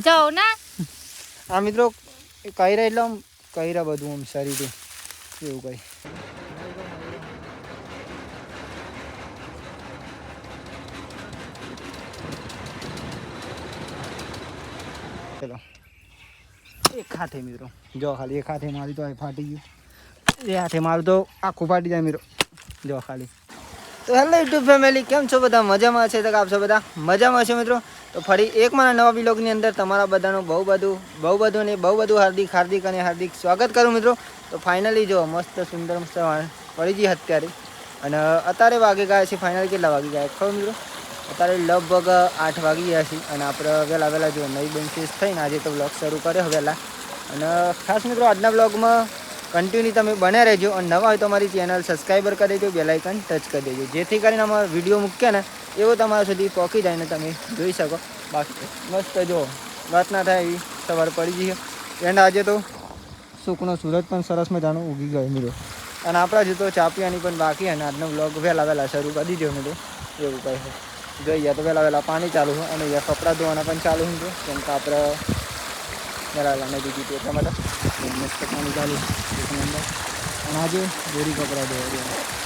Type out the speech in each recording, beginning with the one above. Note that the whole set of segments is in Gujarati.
જાઓ ના આ મિત્રો કઈરા એટલે આમ કઈરા બધું આમ શરીરે એવું કઈ ચલો એક હાથે મિત્રો જો ખાલી એક હાથે મારી તો ફાટી ગયું એ હાથે મારું તો આખું ફાટી જાય મિત્રો જો ખાલી તો હેલો યુટ્યુબ ફેમિલી કેમ છો બધા મજામાં છે તો આપ છો બધા મજામાં છો મિત્રો તો ફરી એક મારા નવા બ્લોગની અંદર તમારા બધાનું બહુ બધું ને બહુ બધું હાર્દિક સ્વાગત કરું મિત્રો તો ફાઇનલી જો મસ્ત સુંદર મસ્ત પડી ગઈ અત્યારે અને અત્યારે વાગી ગયા છે ફાઇનલી કેટલા વાગી ગયા ખબર મિત્રો અત્યારે લગભગ 8 વાગી ગયા છે અને આપણે વહેલા જો નવી બેન્ચીસ થઈને આજે તો બ્લોગ શરૂ કર્યો વહેલા અને ખાસ મિત્રો આજના બ્લોગમાં કન્ટિન્યુ તમે બન્યા રહેજો અને નવા હોય તો અમારી ચેનલ સબસ્ક્રાઈબર કરી દેજો બેલ આઇકન ટચ કરી દેજો જેથી કરીને અમારા વિડીયો મૂક્યા ને એવો તમારા સુધી પહોંચી જાય ને તમે જોઈ શકો બાકી મસ્ત જો વાત ના થાય એવી સવાર પડી ગઈ એન્ડ આજે તો સુકનો સૂરજ પણ સરસ મજાનો ઉગી ગયો મિત્રો અને આપણા જો તો ચા પીવાની પણ બાકી અને આજનો બ્લોગ વહેલા શરૂ કરી દીધો મિત્રો એવું કહે છે જોઈએ તો વહેલા પાણી ચાલુ હોય અને અહીંયા કપડાં ધોવાના પણ ચાલુ હોય કેમ કે આપણે વહેલા નહીં દીધી હતી એટલા માટે મસ્ત પાણી ચાલુ અંદર અને આજે દોરી કપડાં ધોવા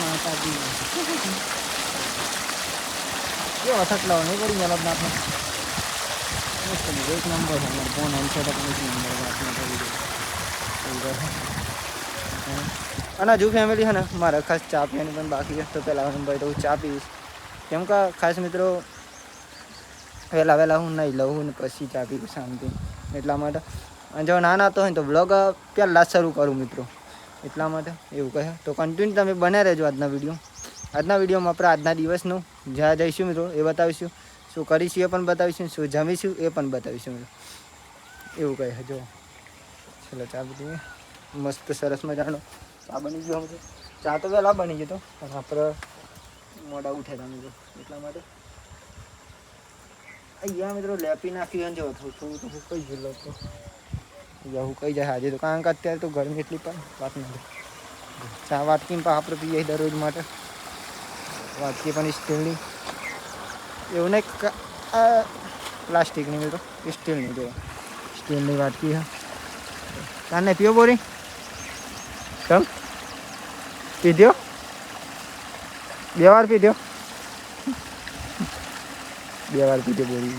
માતાજી જો અથક લાવો નહીં પડી મતલબ આપણે મસ્ત એક નંબર છે અમારે ફોન આમ છે તો પણ એક નંબર વાતમાં કરી દે અને હજુ ફેમિલી છે ને મારે ખાસ ચા પીવાની પણ બાકી છે તો પહેલાં નંબર તો હું ચા પીશ કેમ કે ખાસ મિત્રો વહેલા હું નહીં લઉં ને પછી ચા પીવું શાંતિ એટલા માટે અને જો નાના તો હોય તો બ્લોગ પહેલાં શરૂ કરું મિત્રો એટલા માટે એવું કહે તો કન્ટિન્યુ તમે બન્યા રહેજો આજના વિડીયોમાં આપણે આજના દિવસનું જ્યાં જઈશું મિત્રો એ બતાવીશું શું કરીશું એ પણ બતાવીશું શું જમીશું એ પણ બતાવીશું મિત્રો એવું કહે જો ચલો ચા પીએ મસ્ત સરસ મજાનો ચા બની ગયો મિત્રો ચા તો વહેલા બની ગયો પણ આપણે મોડા ઉઠ્યા હતા મિત્રો એટલા માટે અહીંયા મિત્રો લેપી નાખ્યું જો થોડું તો હુકાઈ ગયું લોકો અહીંયા હુકાઈ જાય આજે તો કારણ કે અત્યારે તો ગરમી એટલી પણ વાત નથી ચા વાટકીને પણ આપણે પીએ દરરોજ માટે વાટકી પણ સ્ટીલની એવું નહીં પ્લાસ્ટિકની મિત્રો સ્ટીલની જો સ્ટીલની વાટકી હા તાને પીવો બોરી તમ પીધ્યો 2 વાર પીધ્યો 2 વાર પીધો બોરી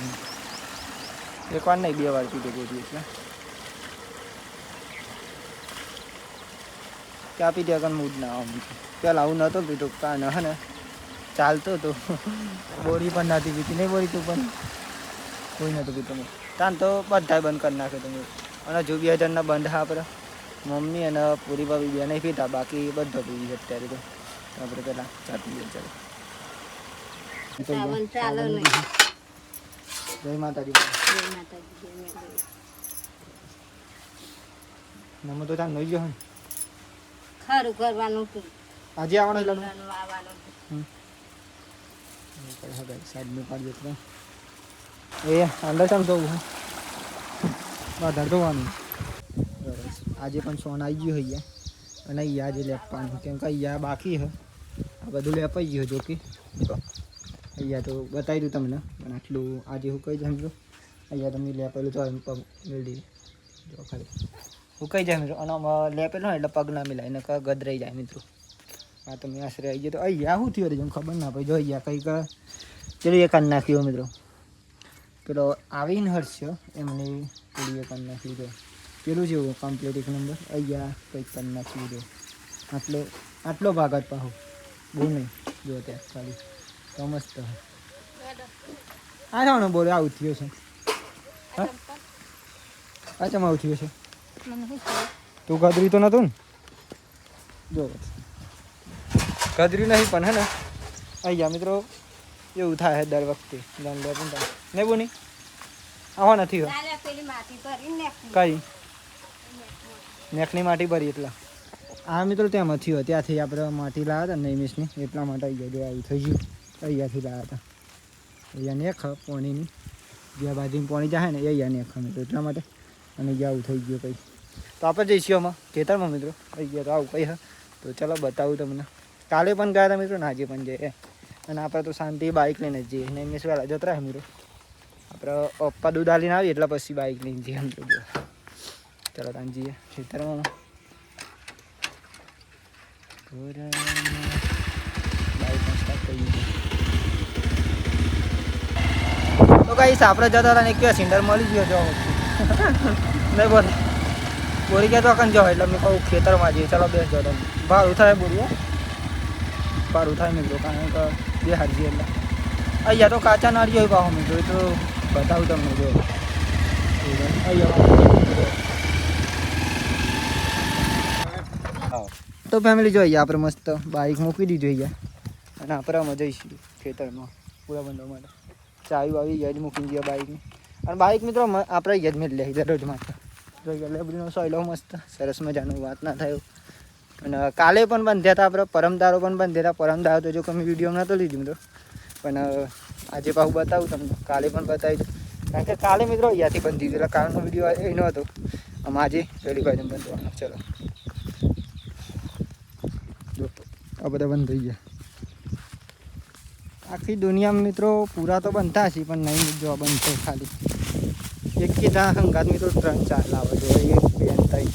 એક વાર નહીં 2 વાર પીધો બોરી એટલે ચા પીધ્યા કારણ મૂડ ના આવું પહેલાં આવું નહોતો પીધો કાન હે ને ચાલતો તો બોરી પણ નથી પીતી નહીં બોરી તું પણ કોઈ નહોતું પીતો તાન તો બધા બંધ કરી નાખે તમે અને જો 2000ના બંધ આપણે મમ્મી અને પૂરી ભાભી બે નહીં પીતા બાકી બધો પીવી છે અત્યારે તો આપણે પહેલાં ચા પીએ ચાલો જય માતાજી નમો તો ત્યાં નહીં ગયો ને ખરું કરવાનું આજે આવવાનું સાઈડનું પાડી એટલે એ અંદર ચાલ જવું વધારે ધોવાનું આજે પણ સોન આવી ગયું અહીંયા અને અહીંયા આજે લેપવાનું કેમ કે અહીંયા બાકી છે આ બધું લેપાઈ ગયું જો કે અહીંયા તો બતાવી દઉં તમને પણ આટલું આજે હું કહી જાય મિત્રો અહીંયા તમે લેપેલું તો પગ મેળવી જો ખાલી હું કહી જાય મિત્રો અને લેપેલું હોય એટલે પગ ના મિલાય એને ગદરાઈ જાય મિત્રો આ તમે આશરે આવી ગયો તો અહીંયા શું થયું જેમ ખબર ના પડી જો અહીંયા કંઈક પેલું એ કાન નાખ્યું મિત્રો પેલો આવીને હર્ષ એમને પેલું એ કાન નાખ્યું તો પેલું છે એવું કમ્પ્લીટ એક નંબર અહીંયા કંઈક કાન નાખ્યું તો આટલો ભાગ જ પાહો બહુ નહીં જો ત્યાં ખાલી તો મસ્ત આ જવાનું બોલે આવું થયું છે હા અચ્છા આવું થયું છે તું ગદરી તો નતું ને જો ગદરી નહીં પણ હે ને અહીંયા મિત્રો એવું થાય દર વખતે નહીં બોની આવા નથી કઈ નેકની માટી ભરી એટલા આ મિત્રો ત્યાં થયું ત્યાંથી આપણે માટી લાવ્યા હતા નૈમિષની એટલા માટે આવી ગયા આવું થઈ ગયું અહીંયાથી લાવ્યા હતા અહીંયા નેખ પોણીની જ્યાં બાજુની પોણી જાય ને અહીંયા નેખ મિત્રો એટલા માટે અને અહીંયા આવું થઈ ગયું કંઈ તો આપણે જઈશું આમાં ખેતરમાં મિત્રો અહીંયા તો આવું કંઈ હા તો ચાલો બતાવું તમને કાલે પણ ગયા હતા મિત્રો ને આજે પણ જઈએ અને આપણે તો શાંતિ બાઇક લઈને જ જઈએ ને મેં વહેલા જતા રહે મિત્રો આપણે પપ્પા દૂધ આલીને આવીએ એટલે પછી બાઇક લઈને જઈએ મિત્રો ચલો ત્યાં જઈએ ખેતરમાં બાઇક સ્ટાર્ટ કરી દીધી તો કઈ આપણે જતા હતા ને કયો સિન્ડર મળી ગયો જો નહીં બોલ બોરી ગયા તો અકન જાઓ એટલે મેં કહું ખેતરમાં જઈએ ચાલો બેસ જાઓ તમે ભાડું થાય બોરીઓ ભાડું થાય મિત્રો કારણ કે બે હારજી એટલે અહીંયા તો કાચા નાળિયેર પાહો મિત્રો એ તો બતાવું તમને જો અહીંયા તો ફેમિલી જોઈએ આપણે મસ્ત બાઇક મૂકી દીધું અહીંયા અને આપણે અમે જઈશું ખેતરમાં પૂરા બંધો માટે ચાવી વાવી યાદ મૂકી દઈએ બાઇકની અને બાઇક મિત્રો આપણે યાદ મેળ લે દરરોજ માટે જોઈ લેબડીનો સોયલો મસ્ત સરસ મજાનું વાત ના થયું અને કાલે પણ બંધ્યા હતા આપણે પરમદારો પણ બંધ્યા હતા પરમદારો તો જો તમે વિડીયોમાં નહોતો લીધું મિત્રો પણ આજે પાછું બતાવું તમને કાલે પણ બતાવી દઉં કારણ કે કાલે મિત્રો અહીંયાથી બંધી દીધું એટલે કાલનો વિડીયો એનો હતો આમ આજે પેલી બાજુ બંધવાનો ચલો જો આ બધા બંધ થઈ ગયા આખી દુનિયામાં મિત્રો પૂરા તો બનતા હશે પણ નહીં જો બંધ છે ખાલી એક કીધા હંગાત મિત્રો 3-4 લાવે જો એક બેન થઈ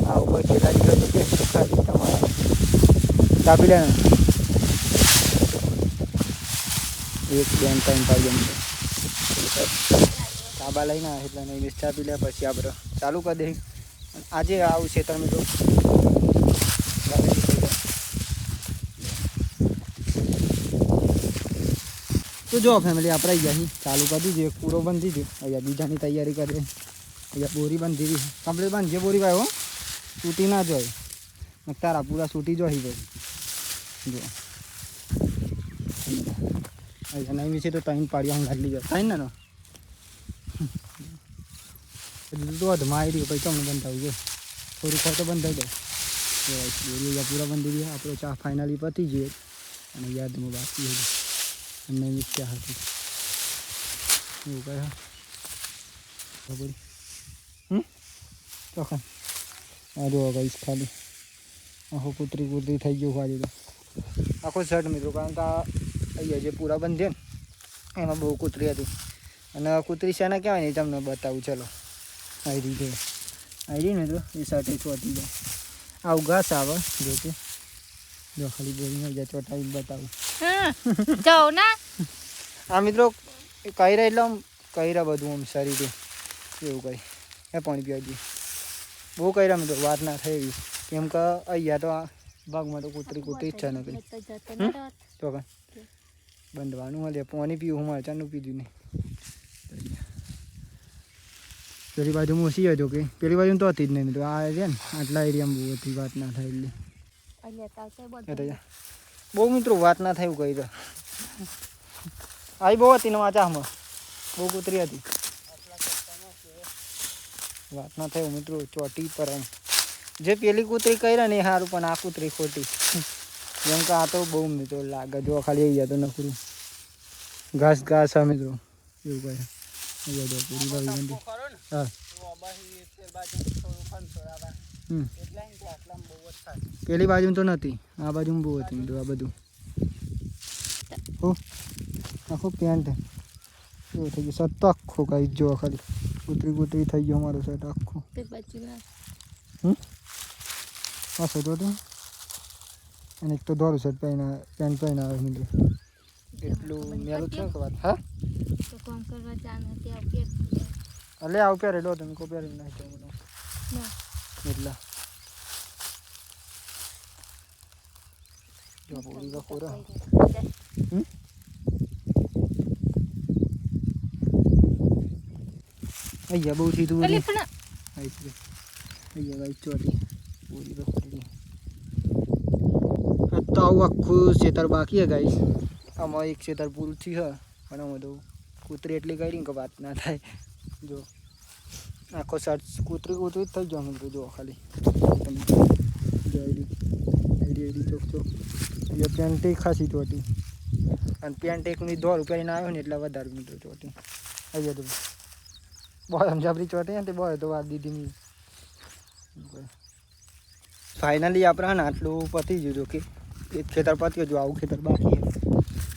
આ ઉપર કેટલા દિવસ કે ખાલી તમારા કાપી લે એક બેન ટાઈમ પાઈ એમ કાબા લઈને એટલે નહીં મિસ ચાપી લે પછી આપણે ચાલુ કરી દઈએ આજે આવું છે તમે તો તો જો ફેમિલી આપણે અહીંયા ચાલુ કરી દીધું એક પૂરો બંધી દીધું અહીંયા બીજાની તૈયારી કરી અહીંયા બોરી બંધી દીધી કમ્પ્લીટ બાંધીએ બોરી ભાઈ હો સૂટી ના જોઈએ તારા પૂરા સૂટી જોઈ ભાઈ જો અહીંયા નહીં વિશે તો ટાઈમ પાડી ઘાટલી જાય થાય ને તો અધમાં આવી રહ્યું પછી તમને બંધાવું જો થોડું ખોટો બંધાઈ જાય બોરી અહીંયા પૂરા બંધી દઈએ આપણો ચા ફાઇનલી પતી જઈએ અને યાદમાં બાકી હતી અને મિથ્યા હતી એવું કહે ખબર ચોખા આ જો ગઈશ ખાલી આખો કૂતરી થઈ ગયું ખાલી તો આખો શર્ટ મિત્રો કારણ કે અહીંયા જે પૂરા બંધે ને એમાં બહુ કૂતરી હતી અને કૂતરી શાના કહેવાય ને તમને બતાવું ચલો આવી રહી મિત્રો એ શર્ટ ચોટી જાય આવું ઘાસ આવે જો કે જો ખાલી બોરીમાં જાય ચોટાવી બતાવું જાઓ ના આ મિત્રો કહી રહ્યા એટલે આમ કહી રહ્યા બધું આમ શરીરે એવું કહી એ પાણી પીવા જઈએ બહુ કહી રહ્યા મિત્રો વાત ના થઈ એવી કેમ કે અહીંયા તો આ ભાગમાં તો કૂતરી ઈચ્છા ન કરી તો કાંઈ બંધવાનું મળે પાણી પીવું હું ચાનું પીધું નહીં પેલી બાજુ મોસી હતો કે પેલી બાજુ તો હતી જ નહીં મિત્રો આ છે ને આટલા એરિયામાં બહુ હતી વાત ના થાય એટલે બહુ મિત્રો વાત ના થાય એવું કહી રહ્યો આવી બહુ હતી ને વાંચામાં બહુ કૂતરી હતી વાત ના થાય મિત્રો ચોટી પર જે પેલી કૂતરી કર્યા ને એ સારું પણ આ કૂતરી ખોટી જેમ કે આ તો બહુ મિત્રો લાગે જો ખાલી આવી તો નકરું ઘાસ ઘાસ હા મિત્રો એવું કહે પૂરી બાજુ બંધી હા પેલી બાજુ તો નથી આ બાજુ બહુ હતી મિત્રો આ બધું આખો પેન્ટ એવું થઈ ગયું સત આખો કઈ જો ખાલી કૂતરી થઈ ગયો મારો સેટ આખો હા સતો તો અને એક તો દોરું શર્ટ પહેરીને પેન્ટ પહેરીને આવે મિત્રો એટલું મેલું છે કે વાત હા અલે આવું પહેરે લો તમે કો પહેરી નાખ્યો એટલા જો પૂરી કા પૂરા અહીંયા બહુ સીધું અહીંયા ગાઈ ચોટી પૂરી બકરી તો આવું આખું ખેતર બાકી હે ગાઈસ આમાં એક ખેતર પૂરું થયું હે પણ આમાં તો કૂતરી એટલી કરી કે વાત ના થાય જો આખો શર્ટ કૂતરી જ થઈ ગયો મિત્રો જો ખાલી આઈડી ચોક એટલે પેન્ટ ખાસી ચોટી અને પેન્ટ એક ની દોર રૂપિયાની આવ્યો ને એટલે વધારે મિત્રો ચોટી અહીંયા તો બહુ સમજાપરી ચોટી ને તે બહુ તો વાત દીધી ફાઇનલી આપણે ને આટલું પતી ગયું કે એક ખેતર પતી જો આવું ખેતર બાકી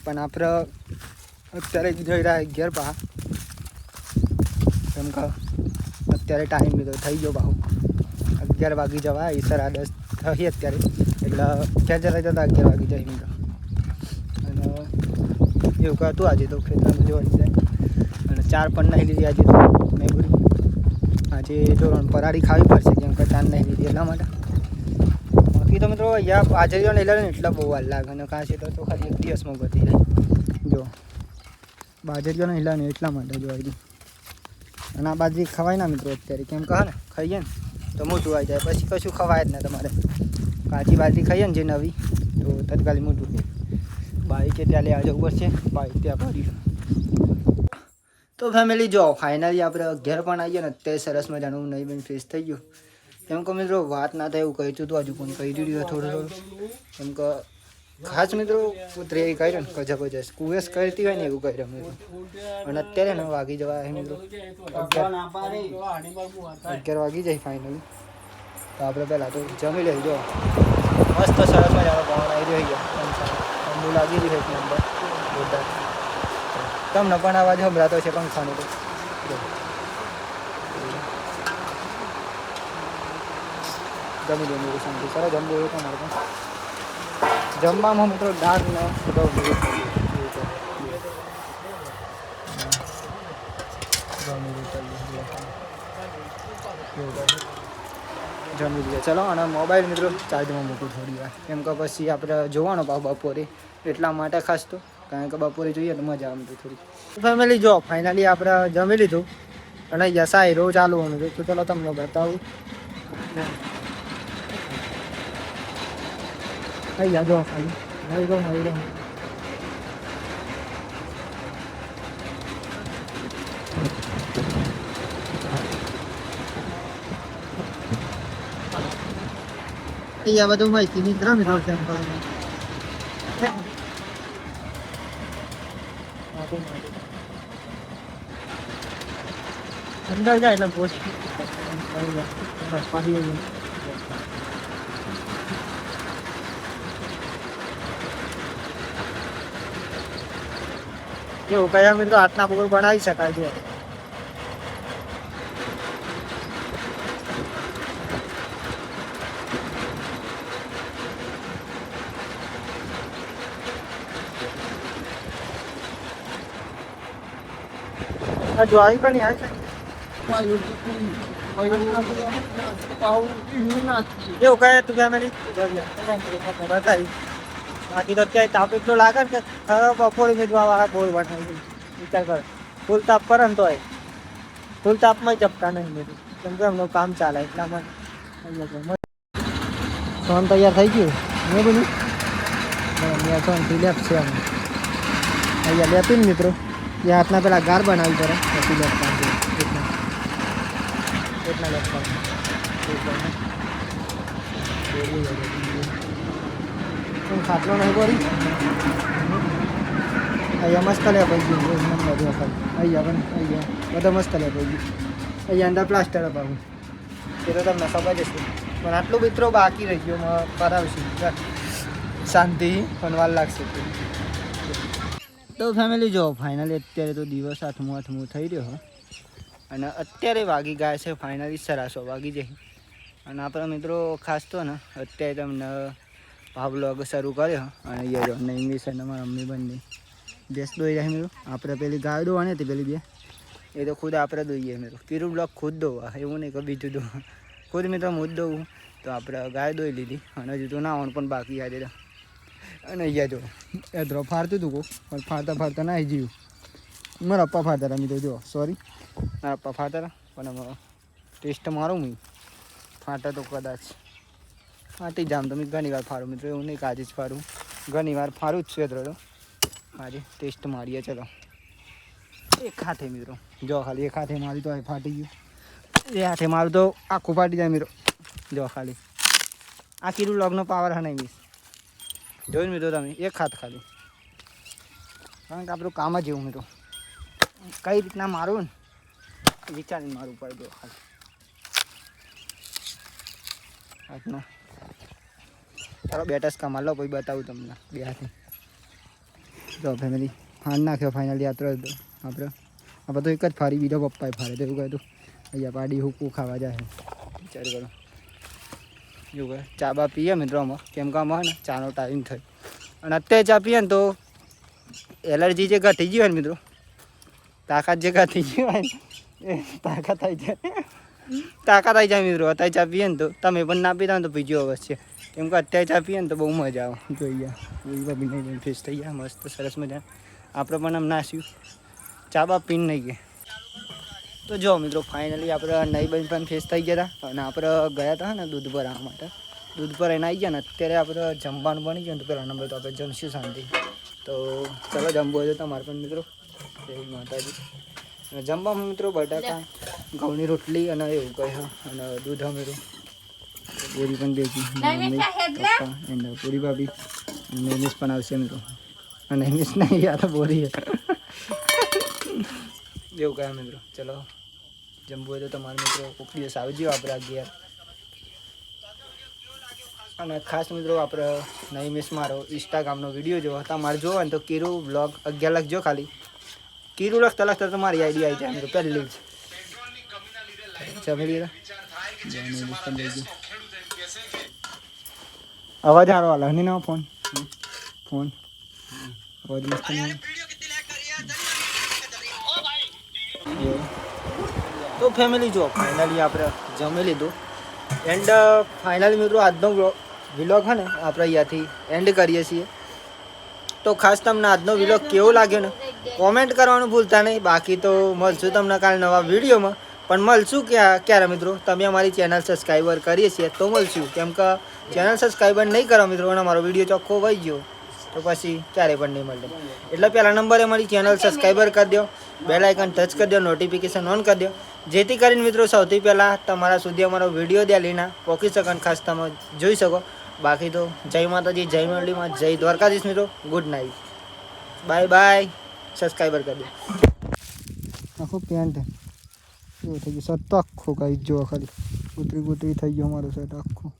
પણ આપણે અત્યારે જઈ રહ્યા 11 પા કેમ કે અત્યારે ટાઈમ મિત્રો થઈ ગયો બાહુ 11 વાગી જવા 10:30 થઈ અત્યારે એટલે ક્યાં જતા હતા 11 વાગી જાય મિત્રો અને એવું કહેતું આજે તો ખેતરમાં જોવાની જાય અને 4 પણ નહીં લીધી આજે તો મેં બોલ્યું આજે જો પરાળી ખાવી પડશે કેમ કે 4 નહીં લીધી એટલા માટે બાકી તો મિત્રો અહીંયા બાજરીઓ નહીં લે ને એટલા બહુ વાર લાગે અને કાં છે તો ખાલી 1 દિવસમાં પતી જાય જો બાજરીઓ નહીં લે ને એટલા માટે જોવાય અને આ બાજરી ખવાય ના મિત્રો અત્યારે કેમ કહે ને ખાઈએ ને તો મોટું આવી જાય પછી કશું ખવાય જ ને તમારે કાચી બાજરી ખાઈએ ને જે નવી તો તત્કાલી મોટું બાઈક ત્યાં લેવા જવું પડશે બાઈક ત્યાં ભર્યું તો ફેમિલી જો ફાઇનલી આપણે 11 પણ આવીએ ને અત્યારે સરસ મજાનું નહીં બન ફ્રેશ થઈ ગયું કેમ કે મિત્રો વાત ના થાય એવું કહ્યું હતું હજુ પણ કહી દીધું થોડું કેમ કે ખાસ મિત્રો પુત્રી એ કર્યું ને કજા કુવેસ કરતી હોય ને એવું કર્યું મિત્રો અને અત્યારે ને વાગી જવા મિત્રો 11 વાગી જાય ફાઇનલી તો આપણે પહેલાં તો જમી લઈ જો મસ્ત સરસ મજાનો પવન આવી રહ્યો ઠંડુ લાગી રહ્યું એક નંબર જોરદાર તમને પણ અવાજ સંભળાતો છે પંખાનો તો જમી દો મેરું શાંતિ સરસ જમવું એવું તમારે પણ જમવામાં મિત્રો દાળ ને જમી લઈએ ચલો અને મોબાઈલ મિત્રો ચાર્જમાં મૂકું થોડી વાર કેમ કે પછી આપણે જોવાનો ભાવ બપોરે એટલા માટે ખાસ તો કારણ કે બપોરે જોઈએ તો મજા આવે થોડી ફેમિલી જો ફાઇનલી આપણે જમી લીધું અને યસાઈ રોજ ચાલુ હોવાનું તો ચલો તમને બતાવું અહીંયા જો ખાલી અહીંયા બધું માહિતી મિત્ર મિત્રો અંદર જાય એટલે પોસ્ટ પાછી એવું કયા મિત્રો હાથના પગડ બનાવી શકાય છે જો આવી પણ એવું કહે તું ફેમિલી બતાવી બાકી તો અત્યારે તાપ એટલો લાગે ને કે બપોરે મેજવાવાળા બોલ બનાવી વિચાર કરે ફૂલ તાપ કરે ને તોય ફૂલ તાપમાં જપતા નહીં મેં કેમ કે એમનું કામ ચાલે એટલા માટે સોન તૈયાર થઈ ગયું મેં બોલું મેં સોન રિલેક્સ છે અમે અહીંયા લેતું ને મિત્રો એ હાથના પેલા ગાર બનાવી પડે પછી લેપતા એટલા લેપતા ખાટલો નહીં કરી અહીંયા મસ્ત લે પડી ગયું અહીંયા પણ અહીંયા બધા મસ્ત લે પડી ગયું અહીંયા અંદર પ્લાસ્ટર અપાવું એ તો તમને ખબર જ છે પણ આટલું મિત્રો બાકી રહી ગયું કરાવશું શાંતિ પણ વાર લાગશે તો ફેમિલી જો ફાઇનલી અત્યારે તો દિવસ આઠમું થઈ રહ્યો અને અત્યારે વાગી ગયા છે ફાઇનલી 8:30 વાગી જાય અને આપણા મિત્રો ખાસ તો ને અત્યારે તમને ભાવલોગ શરૂ કર્યો અને યરો અને ઇંગ્લિશ અને અમારા મમ્મી બંને ભેંસ દોઈ રહ્યા મિત્રો આપણે પેલી ગાય દોવાની હતી પેલી બે એ તો ખુદ આપણે દોઈએ મિત્રો પીરું બ્લોક ખુદ દોવા એવું નહીં કે બીજું દોવા ખુદ મિત્રો હું જ દોવું તો આપણે ગાય દોઈ લીધી અને હજુ તો નાવાનું પણ બાકી યાદ રહ્યા અને અહીંયા જો એધરો ફાડતું હતું પણ ફાડતા ના આવી ગયું મારા પપ્પા ફાડતા હતા મિત્રો જો સોરી મારા પપ્પા ફાડતા હતા પણ ટેસ્ટ મારું હું ફાટા તો કદાચ ફાટી જામ તો મેં ઘણી વાર ફાડું મિત્રો એવું નહીં કે આજે જ ફાડું ઘણી વાર ફાડું જ છું એધરો તો આજે ટેસ્ટ મારીએ ચલો એક હાથે મિત્રો જો ખાલી એક હાથે મારી તો ફાટી ગયું એ હાથે મારું તો આખું ફાટી જાય મિત્રો જો ખાલી આ કીધું લોગનો પાવર હા નહીં મિસ જોયું મિત્રો તમે એક હાથ ખાલી કારણ કે આપણું કામ જ એવું મિત્રો કઈ રીતના મારું ને વિચારીને મારું પડે જો ખાલી હાથનો ચાલો 2 ટસકા માર લો પછી બતાવું તમને બે હાથે જો ફેમિલી હાન નાખ્યો ફાઇનલી યાત્રા હતો આપણે તો એક જ ફારી બીજો પપ્પાએ ફારે તો એવું કહ્યું હતું અહીંયા પાડી હુકું ખાવા જાય વિચાર કરો એવું કહે ચા બા પીએ મિત્રો આમાં કેમ કે આમાં ને ચાનો ટાઈમ થાય અને અત્યારે ચા પીએ ને તો એલર્જી જે ઘટી ગઈ હોય ને મિત્રો તાકાત જે ઘટી ગઈ હોય ને એ તાકાત આવી જાય મિત્રો અત્યારે ચા પીએ ને તો તમે પણ ના પીતા ને તો પીજો અવશ્ય કેમ કે અત્યારે ચા પીએ ને તો બહુ મજા આવે જોઈએ ભાભી ફ્રેશ થઈ ગયા મસ્ત સરસ મજા આપણે પણ આમ નાસ્યું ચા બા પીને નહીં ગયા તો જો મિત્રો ફાઇનલી આપણે નહીં બની પણ ફ્રેશ થઈ ગયા હતા અને આપણે ગયા હતા ને દૂધ પર આવવા માટે દૂધ પર એને આવી ગયા ને અત્યારે આપણે જમવાનું બની ગયું તો પહેલા નંબર તો આપણે જમશું શાંતિ તો ચલો જમવું હોય તો તમારે પણ મિત્રો જય માતાજી જમવામાં મિત્રો બટાકા ઘઉંની રોટલી અને એવું કહે અને દૂધ મિત્રો પૂરી પણ દેખી પપ્પા એન્ડ પૂરી ભાભી અને નૈમિષ પણ આવશે મિત્રો અને નૈમિષ નહીં યાર બોરી એવું કહે મિત્રો ચલો જમવું હોય તો તમારે મિત્રો કોઈક દિવસ આવજો આપણે અગિયાર અને ખાસ મિત્રો આપણે નૈમિષ મારો ઇન્સ્ટાગ્રામનો વિડીયો જોવો તમારે જોવો ને તો કીરું બ્લોગ 11 લખજો ખાલી કીરું લખતા તમારી આઈડી આવી જાય મિત્રો પહેલી જ જમી અવાજ સારો હાલ નહીં ના ફોન અવાજ મસ્ત નહીં તો ફેમિલી જો ફાઇનલી આપણે જમી લીધું એન્ડ ફાઇનલી મિત્રો આજનો વિલોગ છે ને આપણે અહીંયાથી એન્ડ કરીએ છીએ તો ખાસ તમને આજનો વિલોગ કેવો લાગ્યો ને કોમેન્ટ કરવાનું ભૂલતા નહીં બાકી તો મળશું તમને કાલે નવા વિડીયોમાં પણ મળશું ક્યારે મિત્રો તમે અમારી ચેનલ સબસ્ક્રાઈબર કરીએ છીએ તો મળશું કેમ કે ચેનલ સબસ્ક્રાઈબર નહીં કરો મિત્રો અને અમારો વિડીયો ચોખ્ખો વહી ગયો તો પછી ક્યારે પણ નહીં મળે એટલે પહેલા નંબરે અમારી ચેનલ સબસ્ક્રાઈબર કરી દો બેલ આઇકન ટચ કરી દો નોટિફિકેશન ઓન કરી દો જેથી કરીને મિત્રો સૌથી પહેલાં તમારા સુધી અમારો વિડીયો દેલીના પહોંચી શકો ખાસ તમે જોઈ શકો બાકી તો જય માતાજી જય મંડળીમાં જય દ્વારકાધીશ મિત્રો good night bye bye subscriber કરી દો આખો પેન્ટ એવું થઈ ગયું સત આખો કાંઈ જોવા ખાલી કૂતરી થઈ ગયો અમારો સેટ આખો